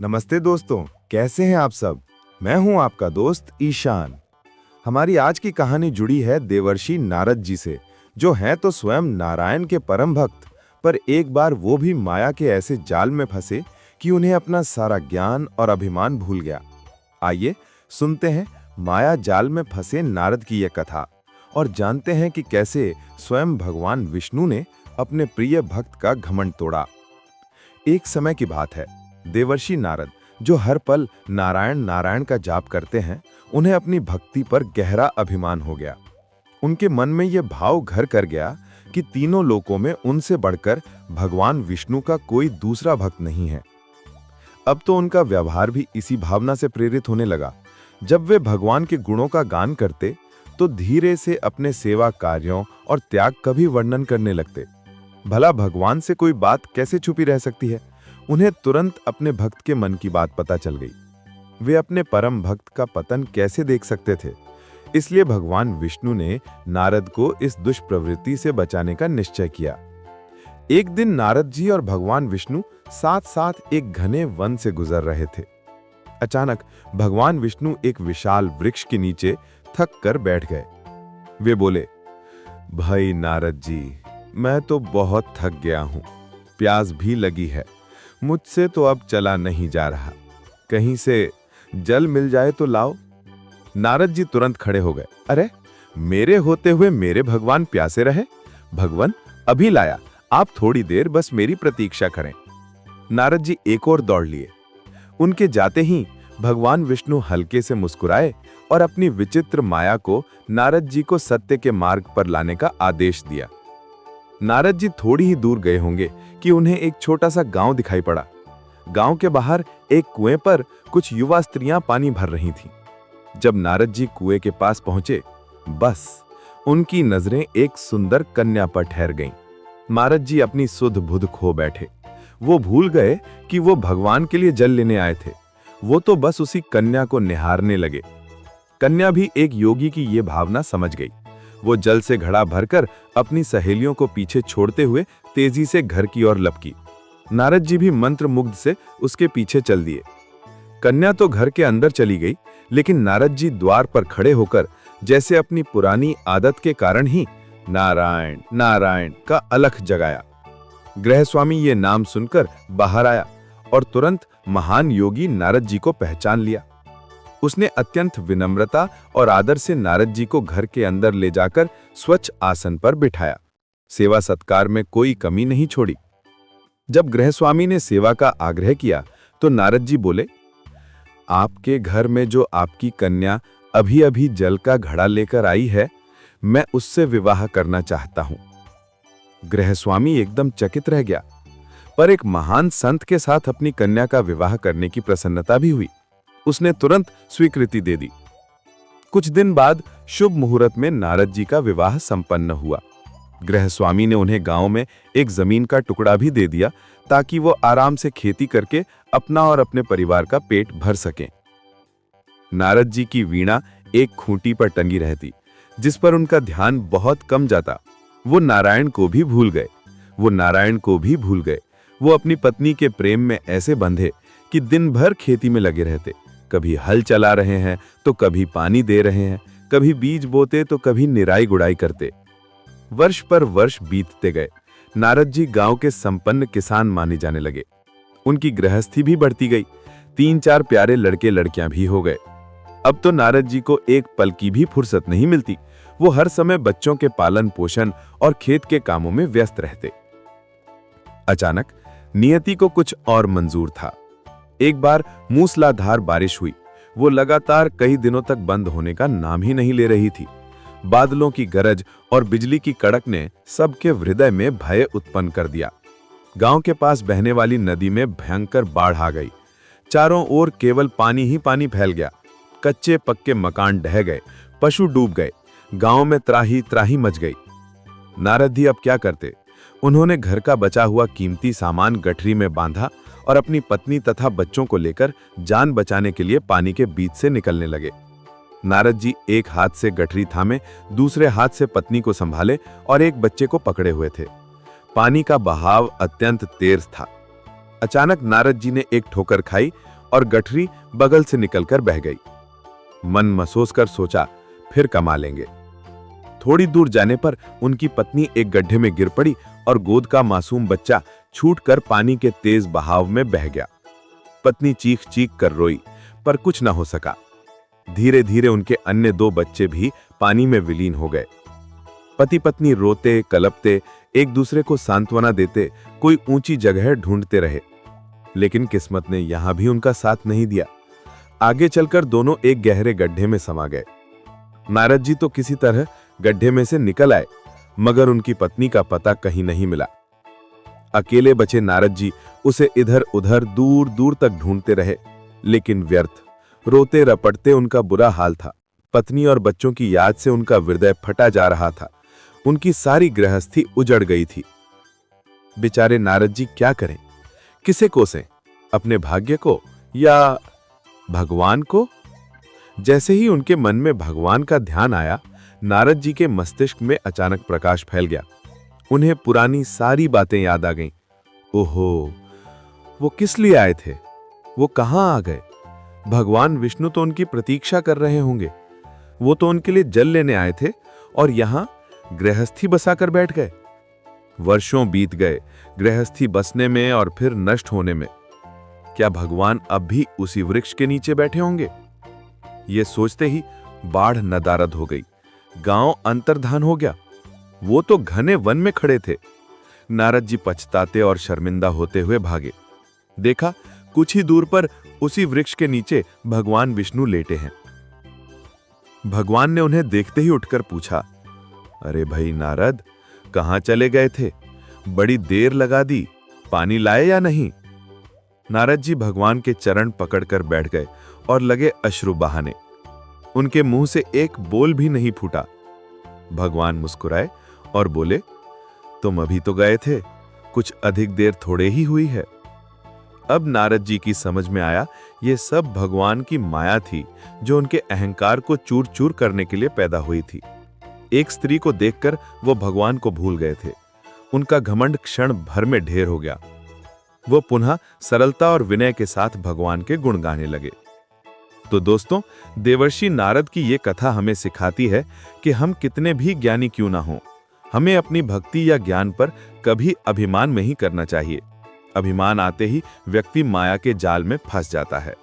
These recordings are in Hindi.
नमस्ते दोस्तों, कैसे हैं आप सब। मैं हूं आपका दोस्त ईशान। हमारी आज की कहानी जुड़ी है देवर्षि नारद जी से, जो हैं तो स्वयं नारायण के परम भक्त, पर एक बार वो भी माया के ऐसे जाल में फंसे कि उन्हें अपना सारा ज्ञान और अभिमान भूल गया। आइए सुनते हैं माया जाल में फंसे नारद की यह कथा और जानते हैं कि कैसे स्वयं भगवान विष्णु ने अपने प्रिय भक्त का घमंड तोड़ा। एक समय की बात है, देवर्षि नारद, जो हर पल नारायण नारायण का जाप करते हैं, उन्हें अपनी भक्ति पर गहरा अभिमान हो गया। उनके मन में यह भाव घर कर गया कि तीनों लोकों में उनसे बढ़कर भगवान विष्णु का कोई दूसरा भक्त नहीं है। अब तो उनका व्यवहार भी इसी भावना से प्रेरित होने लगा। जब वे भगवान के गुणों का गान करते तो धीरे से अपने सेवा कार्यों और त्याग का भी वर्णन करने लगते। भला भगवान से कोई बात कैसे छुपी रह सकती है। उन्हें तुरंत अपने भक्त के मन की बात पता चल गई। वे अपने परम भक्त का पतन कैसे देख सकते थे। इसलिए भगवान विष्णु ने नारद को इस दुष्प्रवृत्ति से बचाने का निश्चय किया। एक दिन नारद जी और भगवान विष्णु साथ साथ एक घने वन से गुजर रहे थे। अचानक भगवान विष्णु एक विशाल वृक्ष के नीचे थक कर बैठ गए। वे बोले, भाई नारद जी, मैं तो बहुत थक गया हूं, प्यास भी लगी है, मुझसे तो अब चला नहीं जा रहा, कहीं से जल मिल जाए तो लाओ। नारद जी तुरंत खड़े हो गए। अरे, मेरे होते हुए मेरे भगवान प्यासे रहे? भगवान अभी लाया, आप थोड़ी देर बस मेरी प्रतीक्षा करें। नारद जी एक और दौड़ लिए। उनके जाते ही भगवान विष्णु हल्के से मुस्कुराए और अपनी विचित्र माया को नारद जी को सत्य के मार्ग पर लाने का आदेश दिया। नारद जी थोड़ी ही दूर गए होंगे कि उन्हें एक छोटा सा गांव दिखाई पड़ा। गांव के बाहर एक कुएं पर कुछ युवा स्त्रियां पानी भर रही थीं। जब नारद जी कुएं के पास पहुंचे, बस उनकी नजरें एक सुंदर कन्या पर ठहर गईं। नारद जी अपनी सुध बुध खो बैठे। वो भूल गए कि वो भगवान के लिए जल लेने आए थे। वो तो बस उसी कन्या को निहारने लगे। कन्या भी एक योगी की ये भावना समझ गई। वो जल से घड़ा भरकर अपनी सहेलियों को पीछे छोड़ते हुए तेजी से घर की ओर लपकी। नारद जी भी मंत्रमुग्ध से उसके पीछे चल दिए। कन्या तो घर के अंदर चली गई, लेकिन नारद जी द्वार पर खड़े होकर जैसे अपनी पुरानी आदत के कारण ही नारायण नारायण का अलख जगाया। गृहस्वामी ये नाम सुनकर बाहर आया और तुरंत महान योगी नारद जी को पहचान लिया। उसने अत्यंत विनम्रता और आदर से नारद जी को घर के अंदर ले जाकर स्वच्छ आसन पर बिठाया। सेवा सत्कार में कोई कमी नहीं छोड़ी। जब गृहस्वामी ने सेवा का आग्रह किया तो नारद जी बोले, आपके घर में जो आपकी कन्या अभी अभी जल का घड़ा लेकर आई है, मैं उससे विवाह करना चाहता हूं। गृहस्वामी एकदम चकित रह गया, पर एक महान संत के साथ अपनी कन्या का विवाह करने की प्रसन्नता भी हुई। उसने तुरंत स्वीकृति दे दी। कुछ दिन बाद शुभ मुहूर्त में नारद जी का विवाह संपन्न हुआ। गृहस्वामी ने उन्हें गांव में एक जमीन का टुकड़ा भी दे दिया ताकि वो आराम से खेती करके अपना और अपने परिवार का पेट भर सकें। नारद जी की वीणा एक खूंटी पर टंगी रहती, जिस पर उनका ध्यान बहुत कम जाता। वो नारायण को भी भूल गए। वो अपनी पत्नी के प्रेम में ऐसे बंधे कि दिन भर खेती में लगे रहते। कभी हल चला रहे हैं तो कभी पानी दे रहे हैं, कभी बीज बोते तो कभी निराई गुड़ाई करते। वर्ष पर वर्ष बीतते गए। नारद जी गांव के संपन्न किसान माने जाने लगे। उनकी गृहस्थी भी बढ़ती गई। 3-4 प्यारे लड़के लड़कियां भी हो गए। अब तो नारद जी को एक पल की भी फुर्सत नहीं मिलती। वो हर समय बच्चों के पालन पोषण और खेत के कामों में व्यस्त रहते। अचानक नियति को कुछ और मंजूर था। एक बार मूसलाधार बारिश हुई। वो लगातार कई दिनों तक बंद होने का नाम ही नहीं ले रही थी। बादलों की गरज और बिजली की कड़क ने सबके हृदय में भय उत्पन्न कर दिया। गांव के पास बहने वाली नदी में भयंकर बाढ़ आ गई। चारों ओर केवल पानी ही पानी फैल गया। कच्चे पक्के मकान ढह गए, पशु डूब गए। गांव में त्राही त्राही मच गई। नारद जी अब क्या करते। उन्होंने घर का बचा हुआ कीमती सामान गठरी में बांधा और अपनी पत्नी तथा बच्चों को लेकर जान बचाने के लिए पानी के बीच से निकलने लगे। नारद जी एक हाथ से गठरी थामे, दूसरे हाथ से पत्नी को संभाले और एक बच्चे को पकड़े हुए थे। पानी का बहाव अत्यंत तेज था। अचानक नारद जी ने एक ठोकर खाई और गठरी बगल से निकलकर बह गई। मन महसूस कर सोचा, फिर कमा लेंगे। थोड़ी दूर जाने पर उनकी पत्नी एक गड्ढे में गिर पड़ी और गोद का मासूम बच्चा छूटकर पानी के तेज बहाव में बह गया। पत्नी चीख चीख कर रोई, पर कुछ न हो सका। धीरे धीरे उनके अन्य 2 बच्चे भी पानी में विलीन हो गए। पति पत्नी रोते कलपते एक दूसरे को सांत्वना देते कोई ऊंची जगह ढूंढते रहे, लेकिन किस्मत ने यहां भी उनका साथ नहीं दिया। आगे चलकर दोनों एक गहरे गड्ढे में समा गए। नारद जी तो किसी तरह गड्ढे में से निकल आए, मगर उनकी पत्नी का पता कहीं नहीं मिला। अकेले बचे नारद जी उसे इधर उधर दूर दूर तक ढूंढते रहे, लेकिन व्यर्थ। रोते रपटते उनका बुरा हाल था। पत्नी और बच्चों की याद से उनका हृदय फटा जा रहा था। उनकी सारी गृहस्थी उजड़ गई थी। बेचारे नारद जी क्या करें, किसे कोसें, अपने भाग्य को या भगवान को? जैसे ही उनके मन में भगवान का ध्यान आया, नारद जी के मस्तिष्क में अचानक प्रकाश फैल गया। उन्हें पुरानी सारी बातें याद आ गईं। ओहो, वो किस लिए आए थे? वो कहां आ गए? भगवान विष्णु तो उनकी प्रतीक्षा कर रहे होंगे। वो तो उनके लिए जल लेने आए थे और यहां गृहस्थी बसाकर बैठ गए। वर्षों बीत गए गृहस्थी बसने में और फिर नष्ट होने में। क्या भगवान अब भी उसी वृक्ष के नीचे बैठे होंगे? ये सोचते ही बाढ़ नदारद हो गई। गांव अंतर्धान हो गया। वो तो घने वन में खड़े थे। नारद जी पछताते और शर्मिंदा होते हुए भागे। देखा, कुछ ही दूर पर उसी वृक्ष के नीचे भगवान विष्णु लेटे हैं। भगवान ने उन्हें देखते ही उठकर पूछा, अरे भाई नारद, कहां चले गए थे? बड़ी देर लगा दी, पानी लाए या नहीं? नारद जी भगवान के चरण पकड़कर बैठ गए और लगे अश्रु बहाने। उनके मुंह से एक बोल भी नहीं फूटा। भगवान मुस्कुराए और बोले, तुम अभी तो गए थे, कुछ अधिक देर थोड़े ही हुई है। अब नारद जी की समझ में आया, ये सब भगवान की माया थी जो उनके अहंकार को चूर चूर करने के लिए पैदा हुई थी। एक स्त्री को देखकर वो भगवान को भूल गए थे। उनका घमंड क्षण भर में ढेर हो गया। वो पुनः सरलता और विनय के साथ भगवान के गुण गाने लगे। तो दोस्तों, देवर्षि नारद की ये कथा हमें सिखाती है कि हम कितने भी ज्ञानी क्यों ना हों, हमें अपनी भक्ति या ज्ञान पर कभी अभिमान नहीं करना चाहिए। अभिमान आते ही व्यक्ति माया के जाल में फंस जाता है।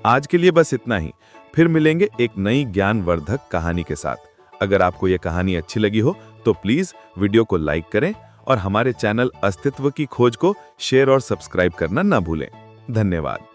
आज के लिए बस इतना ही। फिर मिलेंगे एक नई ज्ञानवर्धक कहानी के साथ। अगर आपको यह कहानी अच्छी लगी हो तो प्लीज वीडियो को लाइक करें और हमारे चैनल अस्तित्व की खोज को शेयर और सब्सक्राइब करना ना भूलें। धन्यवाद।